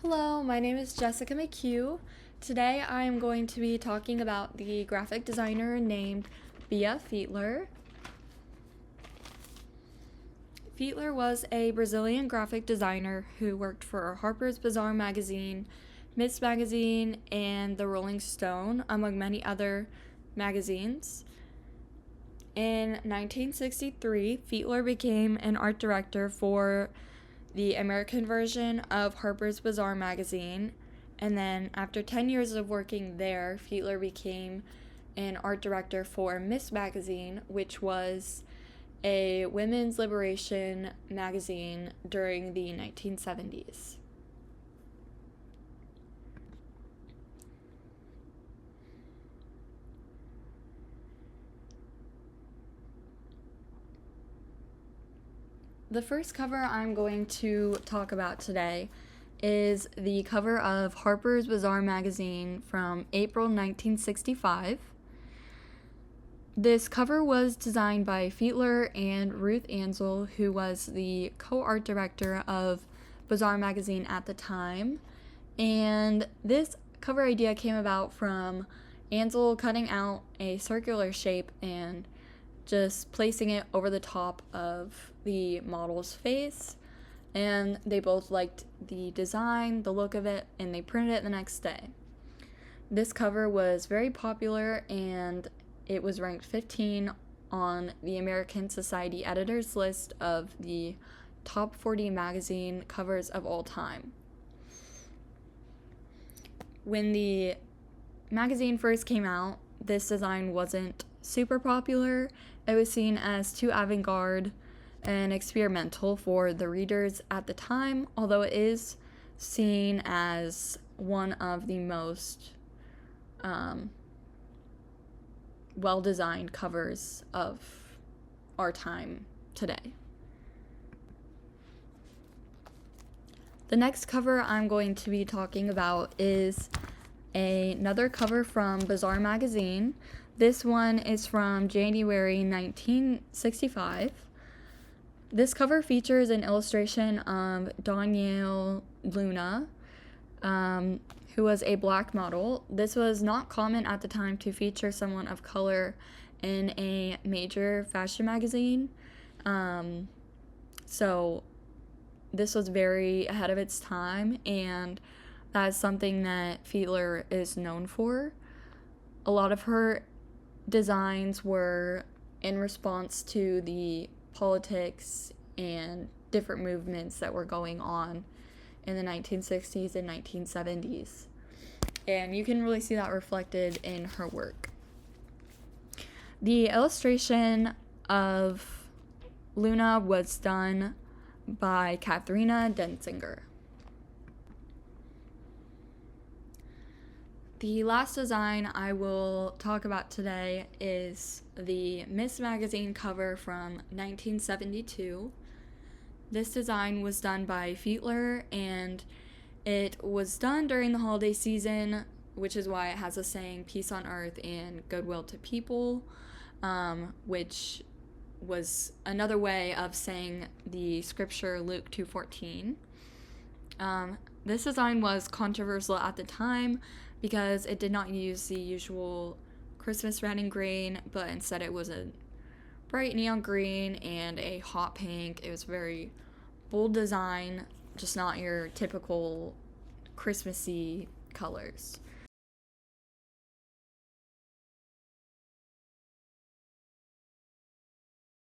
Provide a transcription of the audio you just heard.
Hello, my name is Jessica McHugh. Today I am going to be talking about the graphic designer named Bea Feitler. Feitler was a Brazilian graphic designer who worked for Harper's Bazaar magazine, Ms. Magazine, and The Rolling Stone, among many other magazines. In 1963, Feitler became an art director for the American version of Harper's Bazaar magazine, and then after 10 years of working there, Feitler became an art director for Miss Magazine, which was a women's liberation magazine during the 1970s. The first cover I'm going to talk about today is the cover of Harper's Bazaar magazine from April 1965. This cover was designed by Feitler and Ruth Ansel, who was the co-art director of Bazaar magazine at the time. And this cover idea came about from Ansel cutting out a circular shape and just placing it over the top of the model's face, and they both liked the design, the look of it, and they printed it the next day. This cover was very popular, and it was ranked 15 on the American Society editors list of the top 40 magazine covers of all time. When the magazine first came out, this design wasn't super popular. It was seen as too avant-garde and experimental for the readers at the time, although it is seen as one of the most well-designed covers of our time today. The next cover I'm going to be talking about is another cover from Bazaar magazine. This one is from January 1965. This cover features an illustration of Danielle Luna, who was a black model. This was not common at the time to feature someone of color in a major fashion magazine. So this was very ahead of its time, and that is something that Feitler is known for. A lot of her designs were in response to the politics and different movements that were going on in the 1960s and 1970s. And you can really see that reflected in her work. The illustration of Luna was done by Katharina Denzinger. The last design I will talk about today is the Miss Magazine cover from 1972. This design was done by Feitler, and it was done during the holiday season, which is why it has a saying, peace on earth and goodwill to people, which was another way of saying the scripture Luke 2:14. This design was controversial at the time because it did not use the usual Christmas red and green, but instead it was a bright neon green and a hot pink. It was very bold design, just not your typical Christmassy colors.